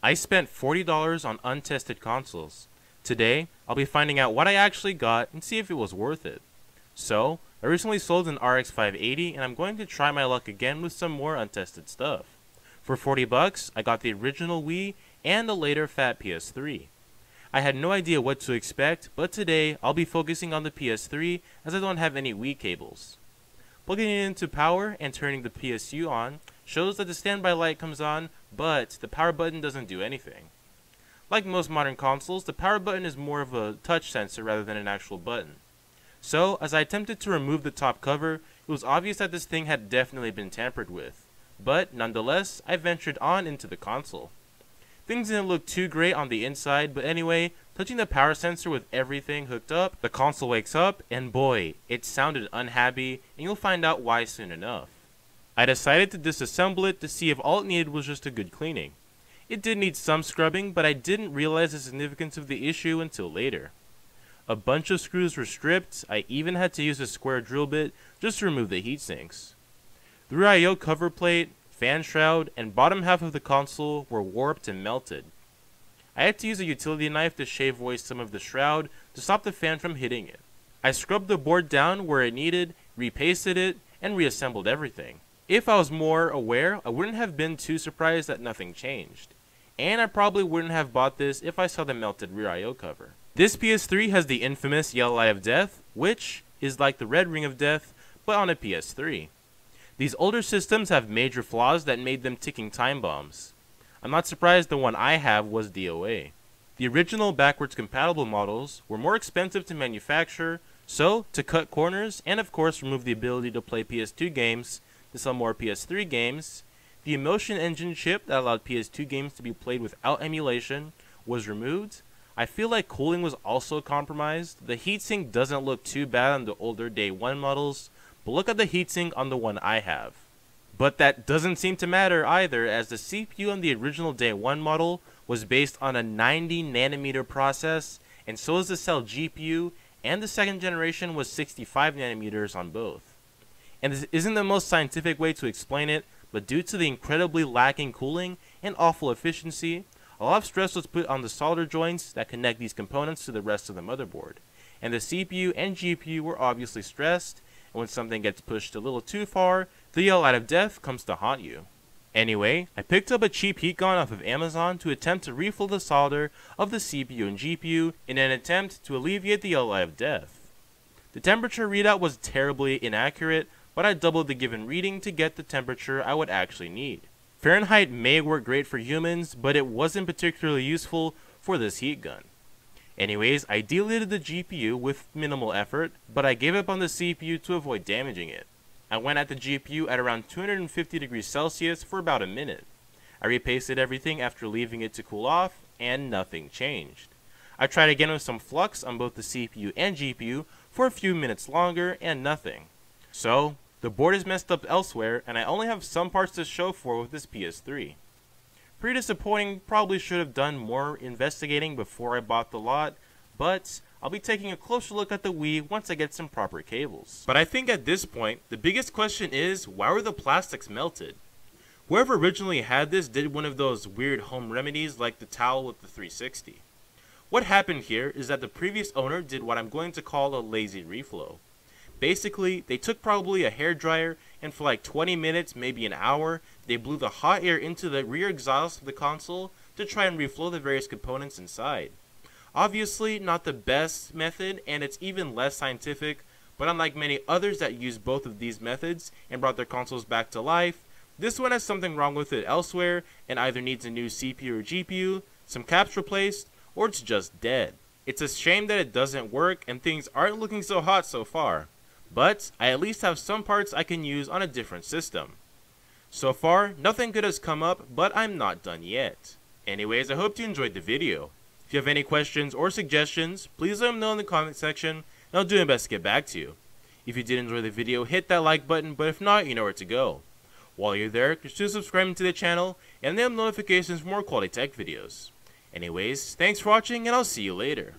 I spent $40 on untested consoles. Today, I'll be finding out what I actually got and see if it was worth it. So, I recently sold an RX 580 and I'm going to try my luck again with some more untested stuff. For 40 bucks, I got the original Wii and a later fat PS3. I had no idea what to expect, but today I'll be focusing on the PS3 as I don't have any Wii cables. Plugging it into power and turning the PSU on shows that the standby light comes on, but the power button doesn't do anything. Like most modern consoles, the power button is more of a touch sensor rather than an actual button. So, as I attempted to remove the top cover, it was obvious that this thing had definitely been tampered with. But, nonetheless, I ventured on into the console. Things didn't look too great on the inside, but anyway, touching the power sensor with everything hooked up, the console wakes up, and boy, it sounded unhappy, and you'll find out why soon enough. I decided to disassemble it to see if all it needed was just a good cleaning. It did need some scrubbing, but I didn't realize the significance of the issue until later. A bunch of screws were stripped. I even had to use a square drill bit just to remove the heat sinks. The rear I/O cover plate, fan shroud, and bottom half of the console were warped and melted. I had to use a utility knife to shave away some of the shroud to stop the fan from hitting it. I scrubbed the board down where it needed, repasted it, and reassembled everything. If I was more aware, I wouldn't have been too surprised that nothing changed. And I probably wouldn't have bought this if I saw the melted rear I/O cover. This PS3 has the infamous yellow light of death, which is like the red ring of death, but on a PS3. These older systems have major flaws that made them ticking time bombs. I'm not surprised the one I have was DOA. The original backwards compatible models were more expensive to manufacture, so to cut corners and of course remove the ability to play PS2 games to sell more PS3 games, the Emotion Engine chip that allowed PS2 games to be played without emulation was removed. I feel like cooling was also compromised. The heatsink doesn't look too bad on the older Day 1 models, but look at the heatsink on the one I have. But that doesn't seem to matter either, as the CPU on the original Day 1 model was based on a 90nm process, and so is the cell GPU, and the second generation was 65nm on both. And this isn't the most scientific way to explain it, but due to the incredibly lacking cooling and awful efficiency, a lot of stress was put on the solder joints that connect these components to the rest of the motherboard. And the CPU and GPU were obviously stressed, and when something gets pushed a little too far, the yellow light of death comes to haunt you. Anyway, I picked up a cheap heat gun off of Amazon to attempt to refill the solder of the CPU and GPU in an attempt to alleviate the yellow light of death. The temperature readout was terribly inaccurate, but I doubled the given reading to get the temperature I would actually need. Fahrenheit may work great for humans, but it wasn't particularly useful for this heat gun. Anyways, I deleted the GPU with minimal effort, but I gave up on the CPU to avoid damaging it. I went at the GPU at around 250 degrees Celsius for about a minute. I repasted everything after leaving it to cool off, and nothing changed. I tried again with some flux on both the CPU and GPU for a few minutes longer, and nothing. So, the board is messed up elsewhere, and I only have some parts to show for with this PS3. Pretty disappointing, probably should have done more investigating before I bought the lot, but I'll be taking a closer look at the Wii once I get some proper cables. But I think at this point, the biggest question is, why were the plastics melted? Whoever originally had this did one of those weird home remedies like the towel with the 360. What happened here is that the previous owner did what I'm going to call a lazy reflow. Basically, they took probably a hairdryer and for like 20 minutes, maybe an hour, they blew the hot air into the rear exhaust of the console to try and reflow the various components inside. Obviously, not the best method, and it's even less scientific, but unlike many others that use both of these methods and brought their consoles back to life, this one has something wrong with it elsewhere and either needs a new CPU or GPU, some caps replaced, or it's just dead. It's a shame that it doesn't work and things aren't looking so hot so far. But I at least have some parts I can use on a different system. So far, nothing good has come up, but I'm not done yet. Anyways, I hope you enjoyed the video. If you have any questions or suggestions, please let them know in the comment section, and I'll do my best to get back to you. If you did enjoy the video, hit that like button, but if not, you know where to go. While you're there, consider subscribing to the channel, and enable notifications for more quality tech videos. Anyways, thanks for watching, and I'll see you later.